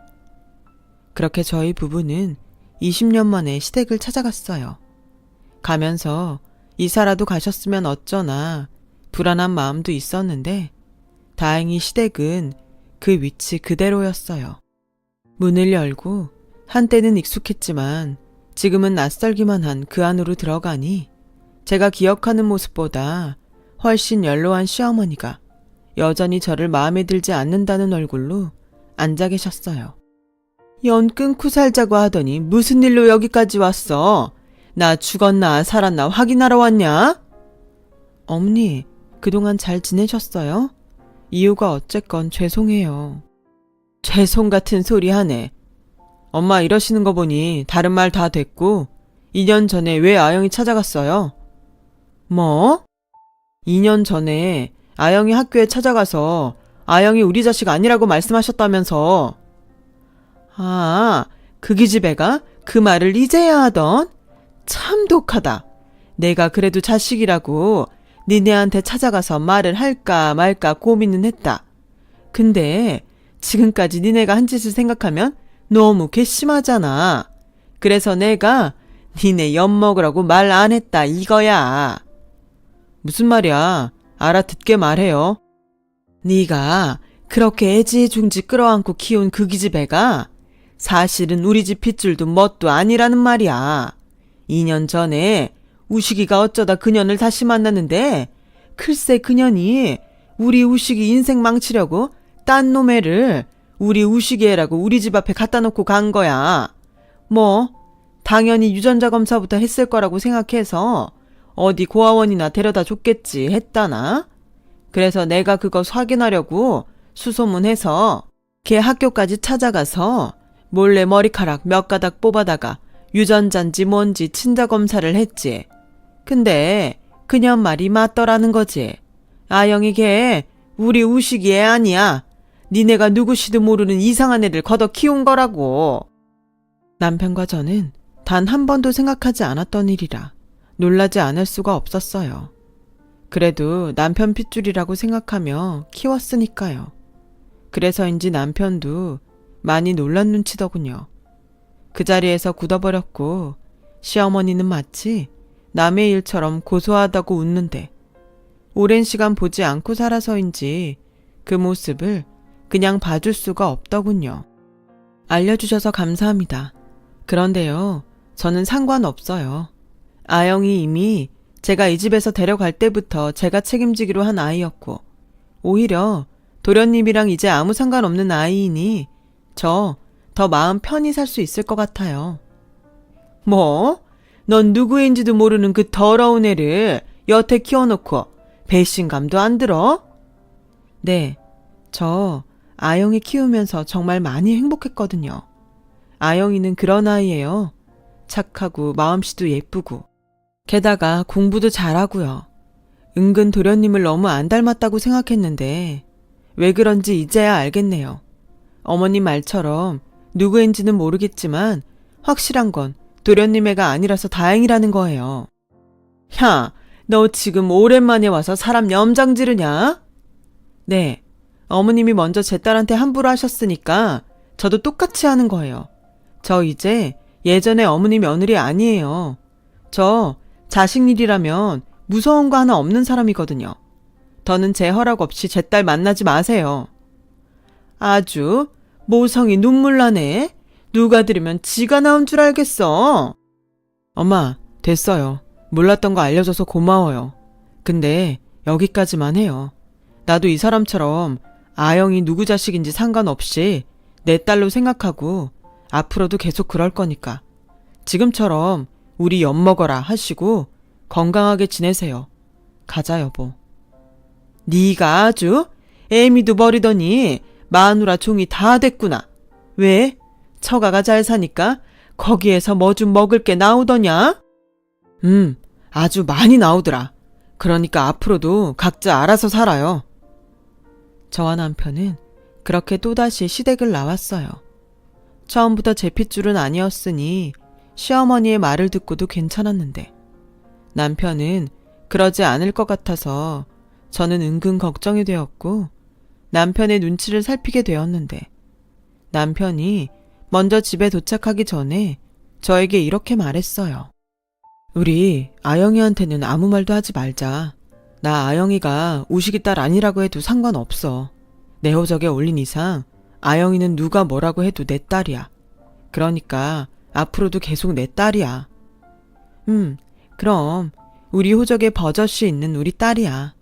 그렇게 저희 부부는 20년 만에 시댁을 찾아갔어요. 가면서 이사라도 가셨으면 어쩌나 불안한 마음도 있었는데 다행히 시댁은 그 위치 그대로였어요. 문을 열고 한때는 익숙했지만 지금은 낯설기만 한 그 안으로 들어가니 제가 기억하는 모습보다 훨씬 연로한 시어머니가 여전히 저를 마음에 들지 않는다는 얼굴로 앉아 계셨어요. 연 끊고 살자고 하더니 무슨 일로 여기까지 왔어? 나 죽었나 살았나 확인하러 왔냐? 어머니, 그동안 잘 지내셨어요? 이유가 어쨌건 죄송해요. 죄송 같은 소리 하네. 엄마 이러시는 거 보니 다른 말 다 됐고 2년 전에 왜 아영이 찾아갔어요? 뭐? 2년 전에 아영이 학교에 찾아가서 아영이 우리 자식 아니라고 말씀하셨다면서. 아, 그 기집애가 그 말을 이제야 하던? 참 독하다. 내가 그래도 자식이라고 니네한테 찾아가서 말을 할까 말까 고민은 했다. 근데 지금까지 니네가 한 짓을 생각하면 너무 괘씸하잖아. 그래서 내가 니네 엿먹으라고 말 안 했다 이거야. 무슨 말이야? 알아듣게 말해요. 네가 그렇게 애지중지 끌어안고 키운 그 기집애가 사실은 우리 집 핏줄도 뭣도 아니라는 말이야. 2년 전에 우식이가 어쩌다 그년을 다시 만났는데 글쎄 그년이 우리 우식이 인생 망치려고 딴 놈애를 우리 우식이 애라고 우리 집 앞에 갖다 놓고 간 거야. 뭐 당연히 유전자 검사부터 했을 거라고 생각해서 어디 고아원이나 데려다 줬겠지 했다나? 그래서 내가 그거 확인하려고 수소문해서 걔 학교까지 찾아가서 몰래 머리카락 몇 가닥 뽑아다가 유전자인지 뭔지 친자 검사를 했지. 근데 그년 말이 맞더라는 거지. 아영이 걔 우리 우식이 애 아니야. 니네가 누구시도 모르는 이상한 애를 걷어 키운 거라고. 남편과 저는 단 한 번도 생각하지 않았던 일이라 놀라지 않을 수가 없었어요. 그래도 남편 핏줄이라고 생각하며 키웠으니까요. 그래서인지 남편도 많이 놀란 눈치더군요. 그 자리에서 굳어버렸고 시어머니는 마치 남의 일처럼 고소하다고 웃는데 오랜 시간 보지 않고 살아서인지 그 모습을 그냥 봐줄 수가 없더군요. 알려주셔서 감사합니다. 그런데요, 저는 상관없어요. 아영이 이미 제가 이 집에서 데려갈 때부터 제가 책임지기로 한 아이였고, 오히려 도련님이랑 이제 아무 상관없는 아이이니 저 더 마음 편히 살 수 있을 것 같아요. 뭐? 넌 누구인지도 모르는 그 더러운 애를 여태 키워놓고 배신감도 안 들어? 네, 저 아영이 키우면서 정말 많이 행복했거든요. 아영이는 그런 아이예요. 착하고 마음씨도 예쁘고 게다가 공부도 잘하고요. 은근 도련님을 너무 안 닮았다고 생각했는데 왜 그런지 이제야 알겠네요. 어머님 말처럼 누구인지는 모르겠지만 확실한 건 도련님 애가 아니라서 다행이라는 거예요. 야, 너 지금 오랜만에 와서 사람 염장 지르냐? 네, 어머님이 먼저 제 딸한테 함부로 하셨으니까 저도 똑같이 하는 거예요. 저 이제 예전에 어머니 며느리 아니에요. 저 자식 일이라면 무서운 거 하나 없는 사람이거든요. 더는 제 허락 없이 제 딸 만나지 마세요. 아주 모성이 눈물 나네. 누가 들으면 지가 나온 줄 알겠어. 엄마, 됐어요. 몰랐던 거 알려줘서 고마워요. 근데 여기까지만 해요. 나도 이 사람처럼 아영이 누구 자식인지 상관없이 내 딸로 생각하고 앞으로도 계속 그럴 거니까 지금처럼 우리 엿먹어라 하시고 건강하게 지내세요. 가자 여보. 네가 아주 애미도 버리더니 마누라 종이 다 됐구나. 왜? 처가가 잘 사니까 거기에서 뭐 좀 먹을 게 나오더냐? 아주 많이 나오더라. 그러니까 앞으로도 각자 알아서 살아요. 저와 남편은 그렇게 또다시 시댁을 나왔어요. 처음부터 제 핏줄은 아니었으니 시어머니의 말을 듣고도 괜찮았는데 남편은 그러지 않을 것 같아서 저는 은근 걱정이 되었고 남편의 눈치를 살피게 되었는데 남편이 먼저 집에 도착하기 전에 저에게 이렇게 말했어요. 우리 아영이한테는 아무 말도 하지 말자. 나 아영이가 우식이 딸 아니라고 해도 상관없어. 내 호적에 올린 이상 아영이는 누가 뭐라고 해도 내 딸이야. 그러니까 앞으로도 계속 내 딸이야. 그럼 우리 호적에 버젓이 있는 우리 딸이야.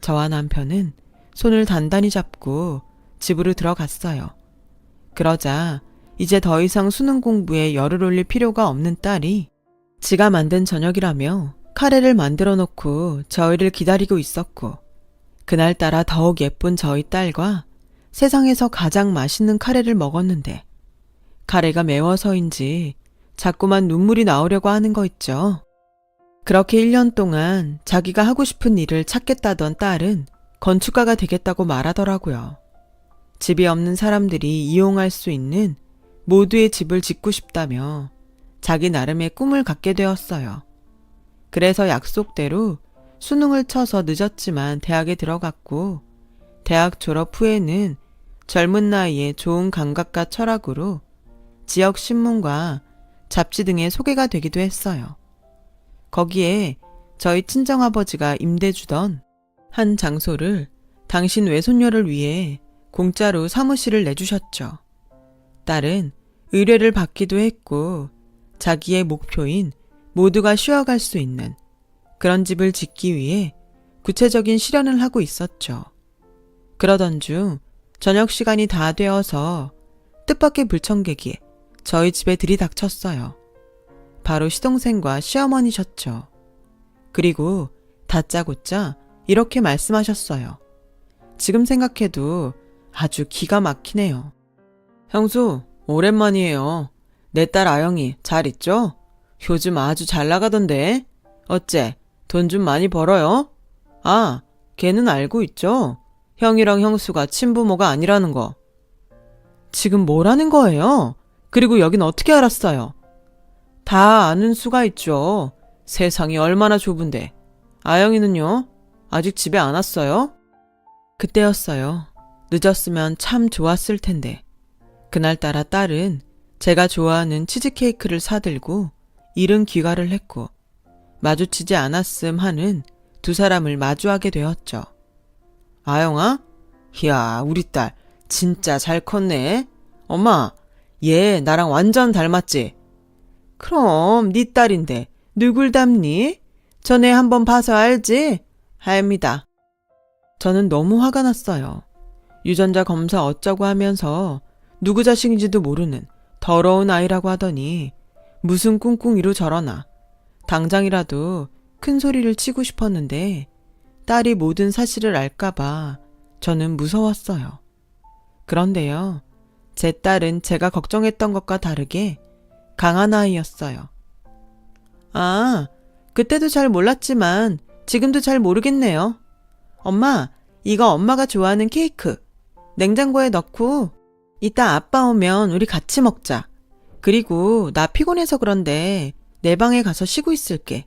저와 남편은 손을 단단히 잡고 집으로 들어갔어요. 그러자 이제 더 이상 수능 공부에 열을 올릴 필요가 없는 딸이 지가 만든 저녁이라며 카레를 만들어 놓고 저희를 기다리고 있었고 그날따라 더욱 예쁜 저희 딸과 세상에서 가장 맛있는 카레를 먹었는데 카레가 매워서인지 자꾸만 눈물이 나오려고 하는 거 있죠. 그렇게 1년 동안 자기가 하고 싶은 일을 찾겠다던 딸은 건축가가 되겠다고 말하더라고요. 집이 없는 사람들이 이용할 수 있는 모두의 집을 짓고 싶다며 자기 나름의 꿈을 갖게 되었어요. 그래서 약속대로 수능을 쳐서 늦었지만 대학에 들어갔고 대학 졸업 후에는 젊은 나이에 좋은 감각과 철학으로 지역 신문과 잡지 등에 소개가 되기도 했어요. 거기에 저희 친정아버지가 임대 주던 한 장소를 당신 외손녀를 위해 공짜로 사무실을 내주셨죠. 딸은 의뢰를 받기도 했고 자기의 목표인 모두가 쉬어갈 수 있는 그런 집을 짓기 위해 구체적인 실현을 하고 있었죠. 그러던 중 저녁 시간이 다 되어서 뜻밖의 불청객이 저희 집에 들이닥쳤어요. 바로 시동생과 시어머니셨죠. 그리고 다짜고짜 이렇게 말씀하셨어요. 지금 생각해도 아주 기가 막히네요. 형수, 오랜만이에요. 내 딸 아영이 잘 있죠? 요즘 아주 잘 나가던데. 어째, 돈 좀 많이 벌어요? 아, 걔는 알고 있죠? 형이랑 형수가 친부모가 아니라는 거. 지금 뭐라는 거예요? 그리고 여긴 어떻게 알았어요? 다 아는 수가 있죠. 세상이 얼마나 좁은데. 아영이는요? 아직 집에 안 왔어요? 그때였어요. 늦었으면 참 좋았을 텐데. 그날따라 딸은 제가 좋아하는 치즈케이크를 사들고 이른 귀가를 했고 마주치지 않았음 하는 두 사람을 마주하게 되었죠. 아영아? 이야, 우리 딸 진짜 잘 컸네. 엄마, 얘 나랑 완전 닮았지? 그럼 네 딸인데 누굴 닮니? 전에 한번 봐서 알지? 합니다. 저는 너무 화가 났어요. 유전자 검사 어쩌고 하면서 누구 자식인지도 모르는 더러운 아이라고 하더니 무슨 꿍꿍이로 저러나. 당장이라도 큰 소리를 치고 싶었는데 딸이 모든 사실을 알까봐 저는 무서웠어요. 그런데요, 제 딸은 제가 걱정했던 것과 다르게 강한 아이였어요. 아, 그때도 잘 몰랐지만 지금도 잘 모르겠네요. 엄마, 이거 엄마가 좋아하는 케이크. 냉장고에 넣고 이따 아빠 오면 우리 같이 먹자. 그리고 나 피곤해서 그런데 내 방에 가서 쉬고 있을게.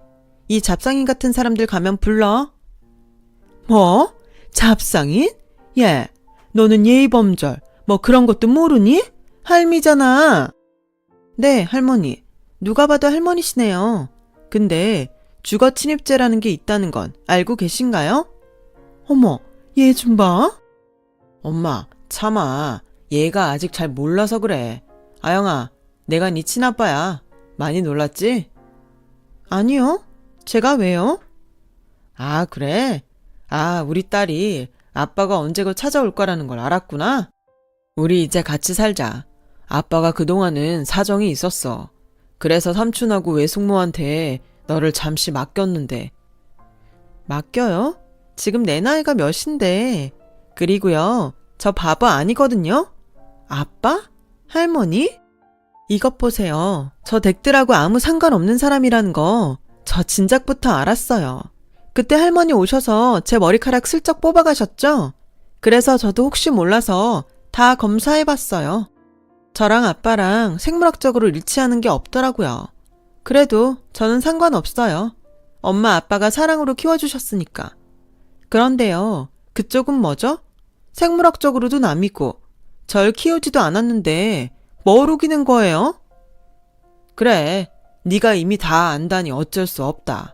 이 잡상인 같은 사람들 가면 불러. 뭐? 잡상인? 예, 너는 예의범절 뭐 그런 것도 모르니? 할미잖아. 네, 할머니. 누가 봐도 할머니시네요. 근데 주거 침입죄라는 게 있다는 건 알고 계신가요? 어머, 얘 좀 봐. 엄마, 참아. 얘가 아직 잘 몰라서 그래. 아영아, 내가 네 친아빠야. 많이 놀랐지? 아니요. 제가 왜요? 아, 그래? 아, 우리 딸이 아빠가 언제 곧 찾아올 거라는 걸 알았구나. 우리 이제 같이 살자. 아빠가 그동안은 사정이 있었어. 그래서 삼촌하고 외숙모한테 너를 잠시 맡겼는데. 맡겨요? 지금 내 나이가 몇인데. 그리고요, 저 바보 아니거든요? 아빠? 할머니? 이것 보세요. 저 댁들하고 아무 상관없는 사람이라는 거 저 진작부터 알았어요. 그때 할머니 오셔서 제 머리카락 슬쩍 뽑아가셨죠? 그래서 저도 혹시 몰라서 다 검사해봤어요. 저랑 아빠랑 생물학적으로 일치하는 게 없더라고요. 그래도 저는 상관없어요. 엄마 아빠가 사랑으로 키워주셨으니까. 그런데요, 그쪽은 뭐죠? 생물학적으로도 남이고 절 키우지도 않았는데 뭘 우기는 거예요? 그래, 네가 이미 다 안다니 어쩔 수 없다.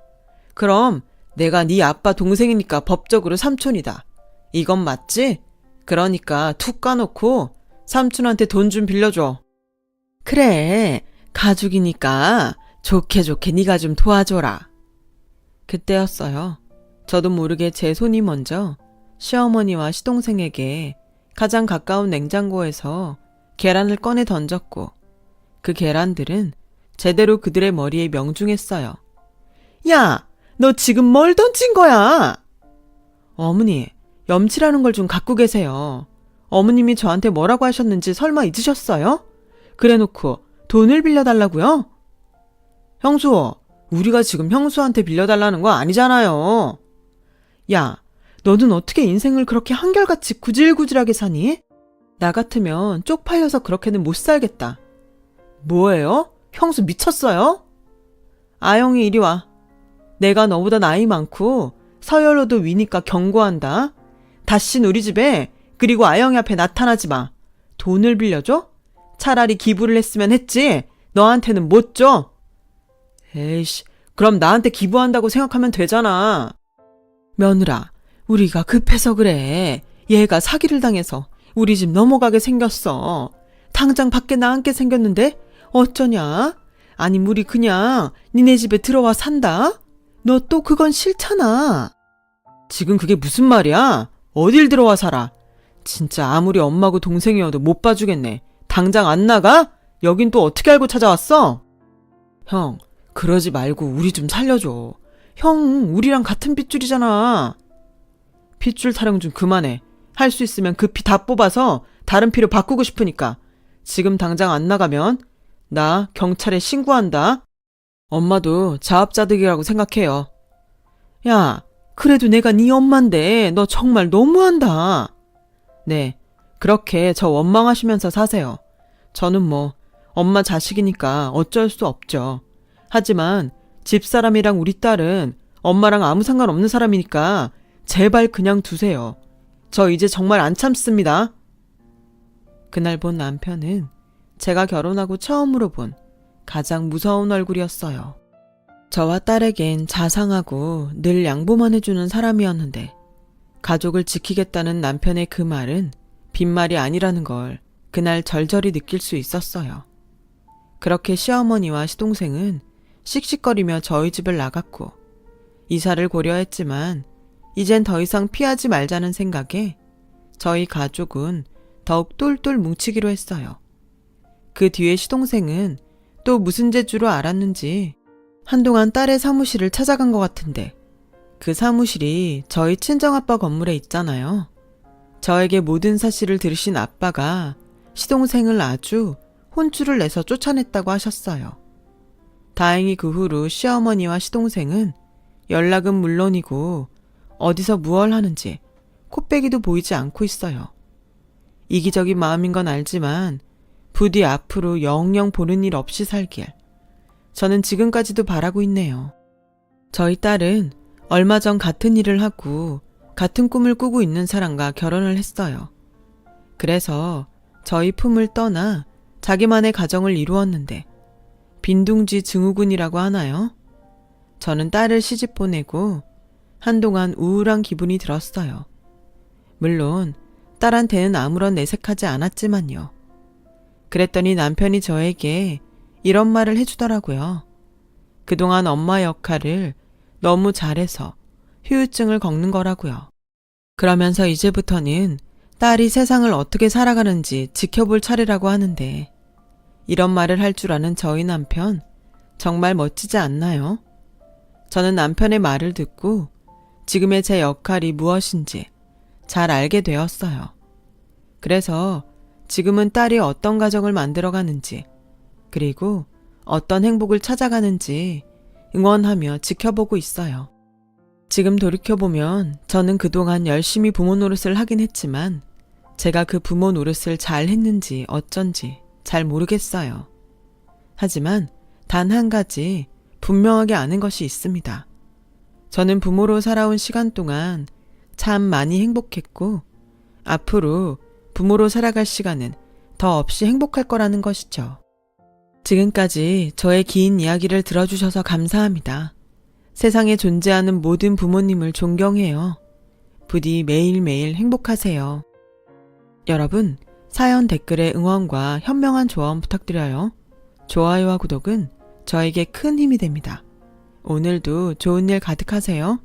그럼 내가 네 아빠 동생이니까 법적으로 삼촌이다. 이건 맞지? 그러니까 툭 까놓고 삼촌한테 돈 좀 빌려줘. 그래, 가족이니까 좋게 좋게 네가 좀 도와줘라. 그때였어요. 저도 모르게 제 손이 먼저 시어머니와 시동생에게 가장 가까운 냉장고에서 계란을 꺼내 던졌고 그 계란들은 제대로 그들의 머리에 명중했어요. 야, 너 지금 뭘 던진 거야? 어머니, 염치라는 걸 좀 갖고 계세요. 어머님이 저한테 뭐라고 하셨는지 설마 잊으셨어요? 그래놓고 돈을 빌려달라고요? 형수, 우리가 지금 형수한테 빌려달라는 거 아니잖아요. 야, 너는 어떻게 인생을 그렇게 한결같이 구질구질하게 사니? 나 같으면 쪽팔려서 그렇게는 못 살겠다. 뭐예요? 형수 미쳤어요? 아영이 이리 와. 내가 너보다 나이 많고 서열로도 위니까 경고한다. 다신 우리 집에 그리고 아영이 앞에 나타나지 마. 돈을 빌려줘? 차라리 기부를 했으면 했지. 너한테는 못 줘. 에이씨, 그럼 나한테 기부한다고 생각하면 되잖아. 며느라, 우리가 급해서 그래. 얘가 사기를 당해서 우리 집 넘어가게 생겼어. 당장 밖에 나앉게 생겼는데 어쩌냐? 아니 우리 그냥 니네 집에 들어와 산다? 너 또 그건 싫잖아. 지금 그게 무슨 말이야? 어딜 들어와 살아? 진짜 아무리 엄마고 동생이어도 못 봐주겠네. 당장 안 나가? 여긴 또 어떻게 알고 찾아왔어? 형, 그러지 말고 우리 좀 살려줘. 형, 우리랑 같은 핏줄이잖아. 핏줄 타령 좀 그만해. 할 수 있으면 그 피 다 뽑아서 다른 피로 바꾸고 싶으니까. 지금 당장 안 나가면 나 경찰에 신고한다. 엄마도 자업자득이라고 생각해요. 야, 그래도 내가 네 엄마인데 너 정말 너무한다. 네, 그렇게 저 원망하시면서 사세요. 저는 뭐 엄마 자식이니까 어쩔 수 없죠. 하지만 집사람이랑 우리 딸은 엄마랑 아무 상관없는 사람이니까 제발 그냥 두세요. 저 이제 정말 안 참습니다. 그날 본 남편은 제가 결혼하고 처음으로 본 가장 무서운 얼굴이었어요. 저와 딸에겐 자상하고 늘 양보만 해주는 사람이었는데 가족을 지키겠다는 남편의 그 말은 빈말이 아니라는 걸 그날 절절히 느낄 수 있었어요. 그렇게 시어머니와 시동생은 씩씩거리며 저희 집을 나갔고 이사를 고려했지만 이젠 더 이상 피하지 말자는 생각에 저희 가족은 더욱 똘똘 뭉치기로 했어요. 그 뒤에 시동생은 또 무슨 재주로 알았는지 한동안 딸의 사무실을 찾아간 것 같은데 그 사무실이 저희 친정아빠 건물에 있잖아요. 저에게 모든 사실을 들으신 아빠가 시동생을 아주 혼쭐을 내서 쫓아냈다고 하셨어요. 다행히 그 후로 시어머니와 시동생은 연락은 물론이고 어디서 무얼 하는지 코빼기도 보이지 않고 있어요. 이기적인 마음인 건 알지만 부디 앞으로 영영 보는 일 없이 살길 저는 지금까지도 바라고 있네요. 저희 딸은 얼마 전 같은 일을 하고 같은 꿈을 꾸고 있는 사람과 결혼을 했어요. 그래서 저희 품을 떠나 자기만의 가정을 이루었는데 빈둥지 증후군이라고 하나요? 저는 딸을 시집 보내고 한동안 우울한 기분이 들었어요. 물론 딸한테는 아무런 내색하지 않았지만요. 그랬더니 남편이 저에게 이런 말을 해주더라고요. 그동안 엄마 역할을 너무 잘해서 후유증을 겪는 거라고요. 그러면서 이제부터는 딸이 세상을 어떻게 살아가는지 지켜볼 차례라고 하는데 이런 말을 할 줄 아는 저희 남편 정말 멋지지 않나요? 저는 남편의 말을 듣고 지금의 제 역할이 무엇인지 잘 알게 되었어요. 그래서 지금은 딸이 어떤 가정을 만들어가는지 그리고 어떤 행복을 찾아가는지 응원하며 지켜보고 있어요. 지금 돌이켜보면 저는 그동안 열심히 부모 노릇을 하긴 했지만 제가 그 부모 노릇을 잘 했는지 어쩐지 잘 모르겠어요. 하지만 단 한 가지 분명하게 아는 것이 있습니다. 저는 부모로 살아온 시간 동안 참 많이 행복했고 앞으로 부모로 살아갈 시간은 더 없이 행복할 거라는 것이죠. 지금까지 저의 긴 이야기를 들어주셔서 감사합니다. 세상에 존재하는 모든 부모님을 존경해요. 부디 매일매일 행복하세요. 여러분, 사연 댓글에 응원과 현명한 조언 부탁드려요. 좋아요와 구독은 저에게 큰 힘이 됩니다. 오늘도 좋은 일 가득하세요.